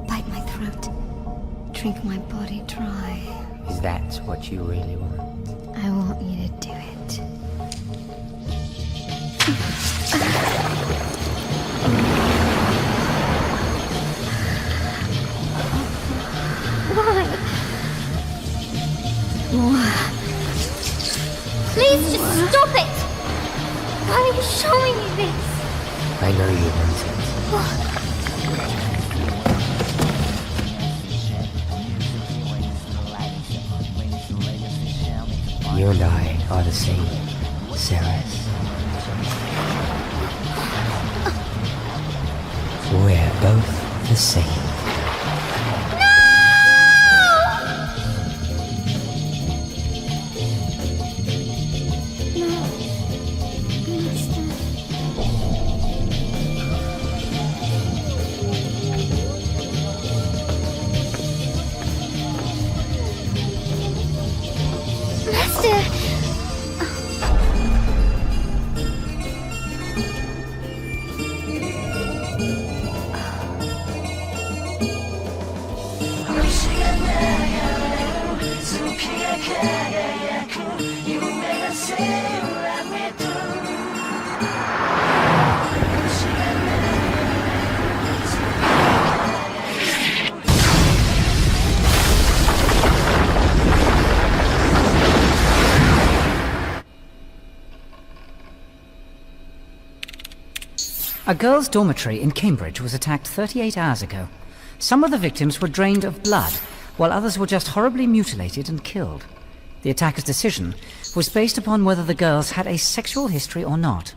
Bite my throat. Drink my body dry. Is that what you really want? I want you to do it. Why? Please just stop it! Why are you showing me this? I know you want it. You and I are the same, Seras. We're both the same. A girls' dormitory in Cambridge was attacked 38 hours ago. Some of the victims were drained of blood, while others were just horribly mutilated and killed. The attacker's decision was based upon whether the girls had a sexual history or not.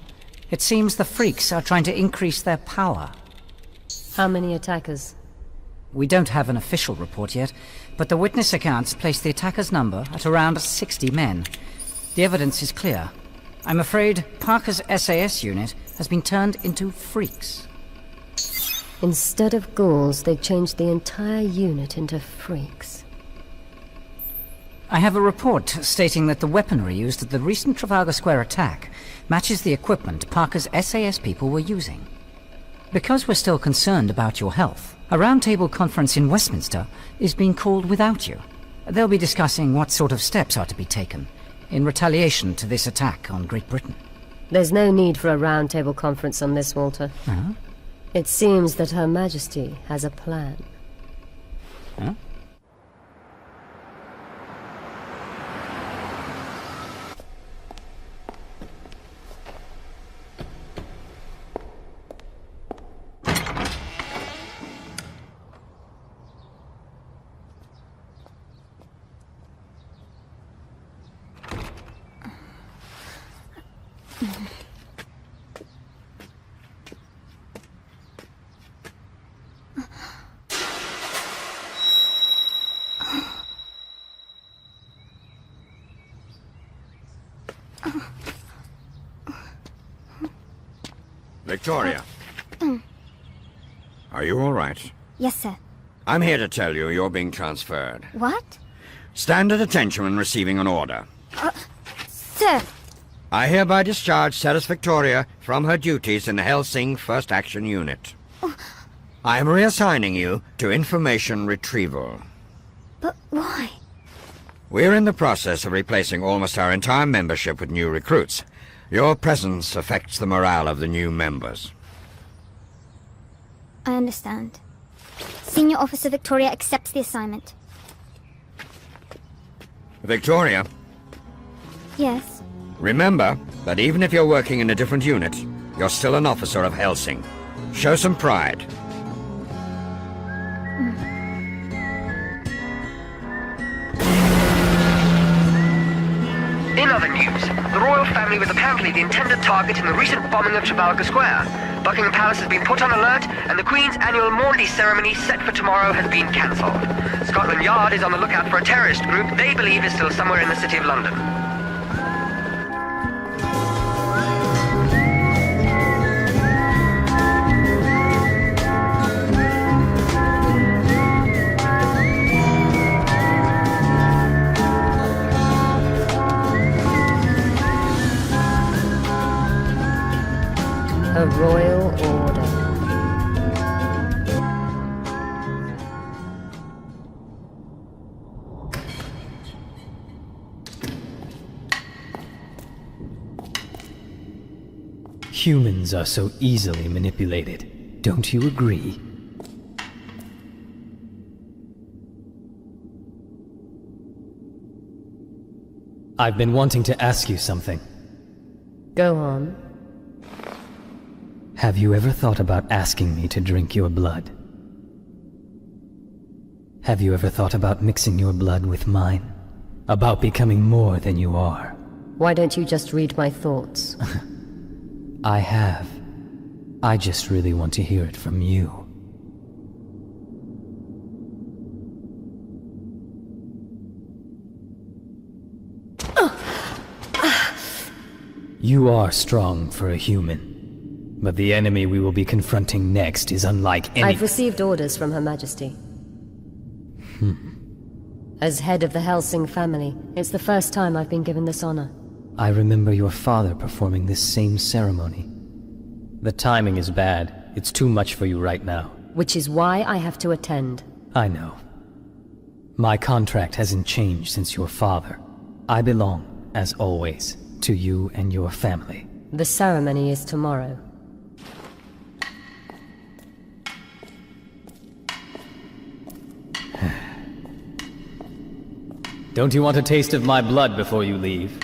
It seems the freaks are trying to increase their power. How many attackers? We don't have an official report yet, but the witness accounts place the attacker's number at around 60 men. The evidence is clear. I'm afraid Parker's SAS unit has been turned into freaks. Instead of ghouls, they changed the entire unit into freaks. I have a report stating that the weaponry used at the recent Trafalgar Square attack matches the equipment Parker's SAS people were using. Because we're still concerned about your health, a roundtable conference in Westminster is being called without you. They'll be discussing what sort of steps are to be taken in retaliation to this attack on Great Britain. There's no need for a roundtable conference on this, Walter. Huh? It seems that Her Majesty has a plan. Huh? Victoria. Are you all right? Yes, sir. I'm here to tell you you're being transferred. What? Stand at attention when receiving an order. Sir! I hereby discharge Seras Victoria from her duties in the Hellsing First Action Unit. I am reassigning you to information retrieval. But why? We're in the process of replacing almost our entire membership with new recruits. Your presence affects the morale of the new members. I understand. Senior Officer Victoria accepts the assignment. Victoria, Yes. remember that even if you're working in a different unit, you're still an officer of Hellsing. Show some pride. In other news, the royal family was apparently the intended target in the recent bombing of Trafalgar Square. Buckingham Palace has been put on alert, and the Queen's annual Maundy ceremony set for tomorrow has been cancelled. Scotland Yard is on the lookout for a terrorist group they believe is still somewhere in the city of London. A royal order. Humans are so easily manipulated. Don't you agree? I've been wanting to ask you something. Go on. Have you ever thought about asking me to drink your blood? Have you ever thought about mixing your blood with mine? About becoming more than you are? Why don't you just read my thoughts? I have. I just really want to hear it from you. You are strong for a human, but the enemy we will be confronting next is unlike any— I've received orders from Her Majesty. As head of the Hellsing family, it's the first time I've been given this honor. I remember your father performing this same ceremony. The timing is bad. It's too much for you right now. Which is why I have to attend. I know. My contract hasn't changed since your father. I belong, as always, to you and your family. The ceremony is tomorrow. Don't you want a taste of my blood before you leave?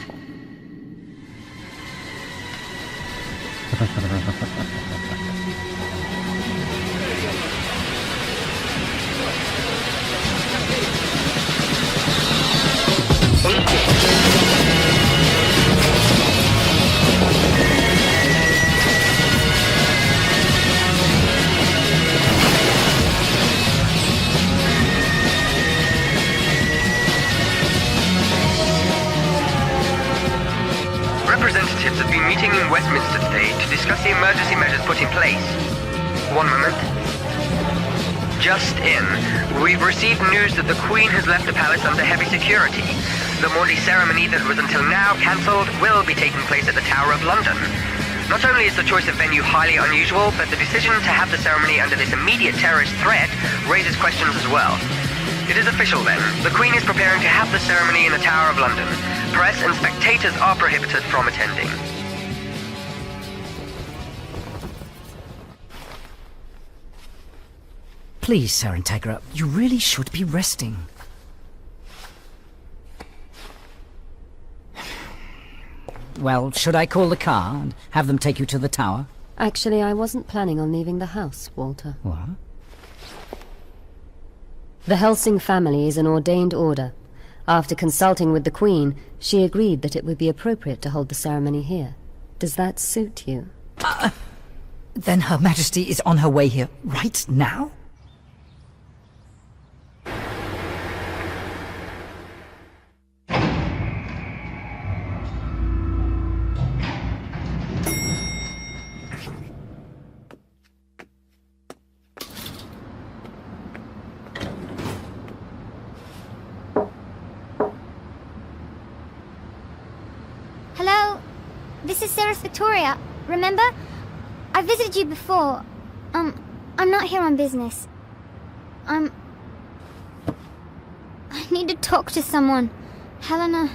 Representatives have been meeting in Westminster today to discuss the emergency measures put in place. One moment. Just in, we've received news that the Queen has left the palace under heavy security. The Maundy ceremony that was until now cancelled will be taking place at the Tower of London. Not only is the choice of venue highly unusual, but the decision to have the ceremony under this immediate terrorist threat raises questions as well. It is official then. The Queen is preparing to have the ceremony in the Tower of London. Press and spectators are prohibited from attending. Please, Sir Integra, you really should be resting. Well, should I call the car and have them take you to the tower? Actually, I wasn't planning on leaving the house, Walter. What? The Hellsing family is an ordained order. After consulting with the Queen, she agreed that it would be appropriate to hold the ceremony here. Does that suit you? Then Her Majesty is on her way here right now? Hello? This is Seras Victoria. Remember? I visited you before. I'm not here on business. I need to talk to someone. Helena.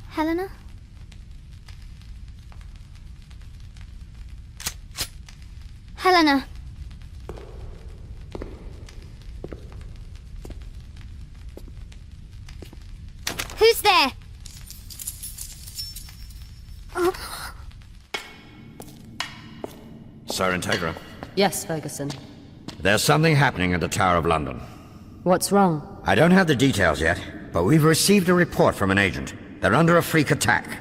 Helena? Helena. Who's there? Sir Integra, Yes, Ferguson. there's something happening at the Tower of London. What's wrong? I don't have the details yet, but we've received a report from an agent. They're under a freak attack.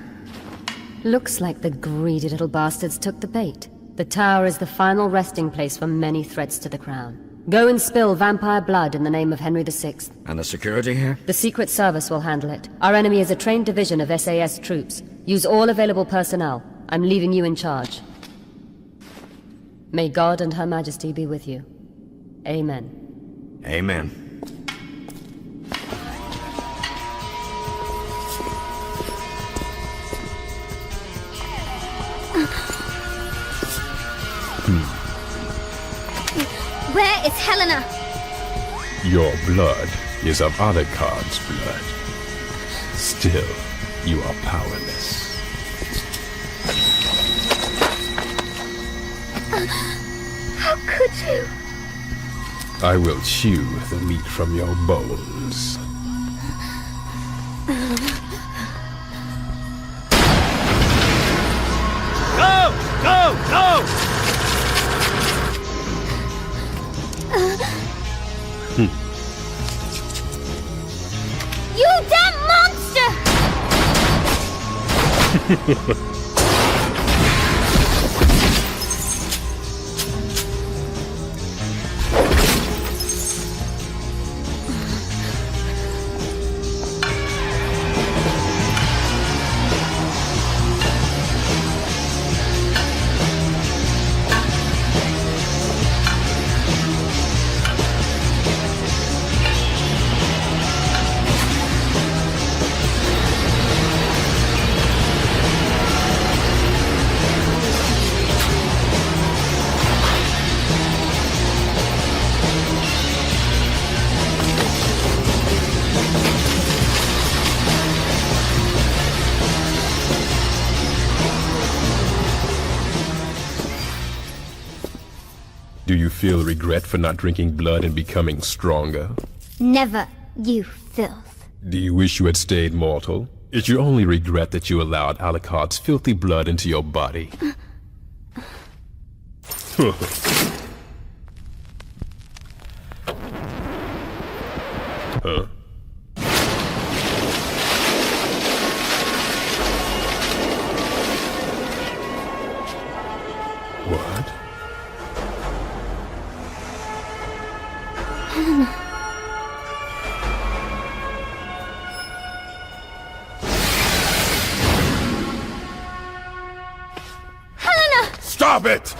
Looks like the greedy little bastards took the bait. The tower is the final resting place for many threats to the crown. Go and spill vampire blood in the name of Henry VI. And the security here? The Secret Service will handle it. Our enemy is a trained division of SAS troops. Use all available personnel. I'm leaving you in charge. May God and Her Majesty be with you. Amen. Amen. Where is Helena? Your blood is of Alucard's blood. Still, you are powerless. How could you? I will chew the meat from your bones. Go! Go! Go! You damn monster! Do you feel regret for not drinking blood and becoming stronger? Never, you filth. Do you wish you had stayed mortal? Is your only regret that you allowed Alucard's filthy blood into your body? Huh? What? Stop it!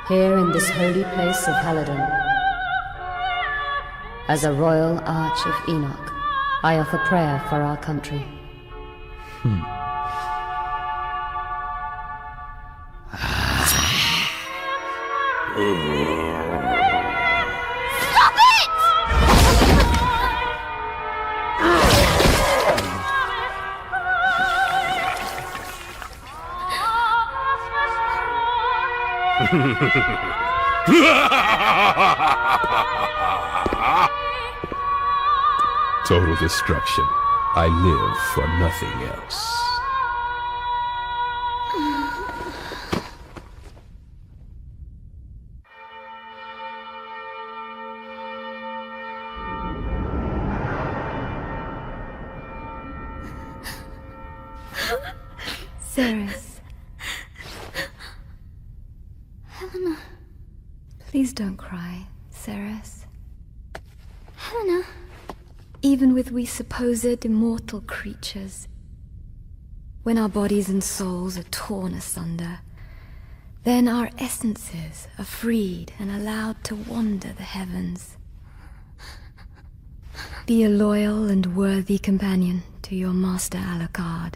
Here in this holy place of Helladon, as a royal arch of Enoch, I offer prayer for our country. Stop it! Total destruction. I live for nothing else. Seras. Helena. Please don't cry, Seras. Helena. Even with we supposed immortal creatures, when our bodies and souls are torn asunder, then our essences are freed and allowed to wander the heavens. Be a loyal and worthy companion to your master Alucard.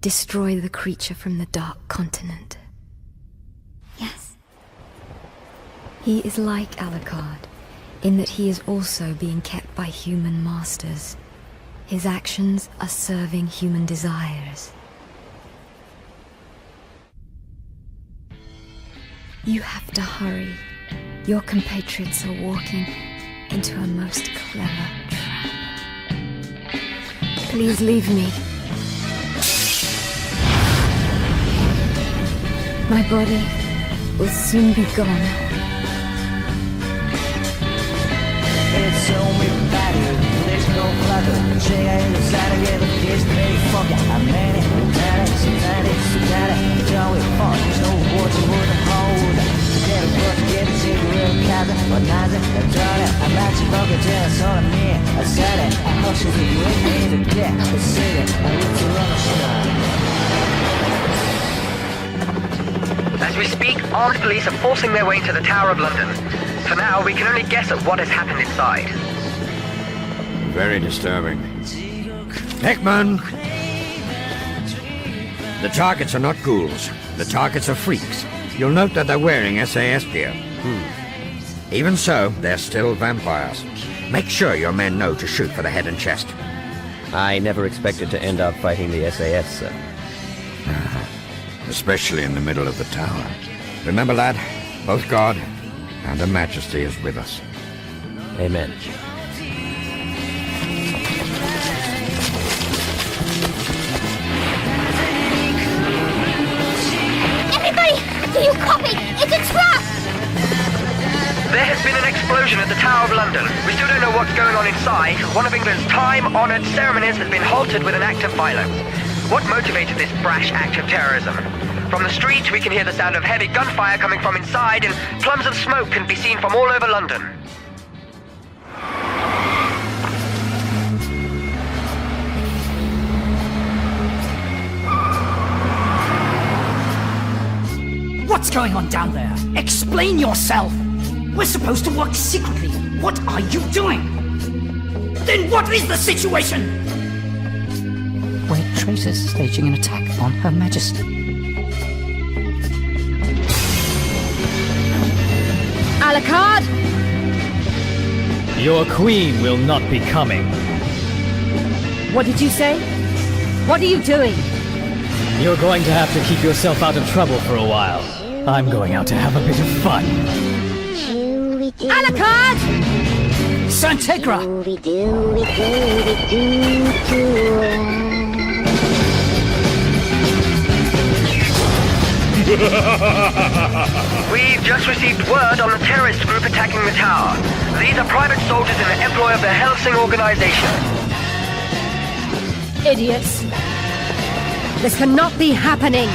Destroy the creature from the Dark Continent. Yes. He is like Alucard, in that he is also being kept by human masters. His actions are serving human desires. You have to hurry. Your compatriots are walking into a most clever trap. Please leave me. My body will soon be gone. It's only battered, there's no flutter. Shake out the side of the kiss, they fuck it. I'm mad at it, Joey Funk, there's no words you wouldn't hold. Get a book, get a cigarette, cabin, but neither, I'm trying it. I'm not your fucking jealous, all I'm here. I said it, I hush it, you ain't made a debt. I said it, I looked to run a As we speak, armed police are forcing their way into the Tower of London. For now, we can only guess at what has happened inside. Very disturbing. Hickman! The targets are not ghouls. The targets are freaks. You'll note that they're wearing SAS gear. Even so, they're still vampires. Make sure your men know to shoot for the head and chest. I never expected to end up fighting the SAS, sir. Especially in the middle of the tower. Remember, lad, both God and Her Majesty is with us. Amen. Everybody! Do you copy? It's a trap! There has been an explosion at the Tower of London. We still don't know what's going on inside. One of England's time-honoured ceremonies has been halted with an act of violence. What motivated this brash act of terrorism? From the street, we can hear the sound of heavy gunfire coming from inside, and plumes of smoke can be seen from all over London. What's going on down there? Explain yourself! We're supposed to work secretly. What are you doing? Then what is the situation? We're traitors staging an attack on Her Majesty. Alucard! Your queen will not be coming. What did you say? What are you doing? You're going to have to keep yourself out of trouble for a while. I'm going out to have a bit of fun. Alucard! Santegra! We've just received word on the terrorist group attacking the tower. These are private soldiers in the employ of the Hellsing Organization. Idiots! This cannot be happening!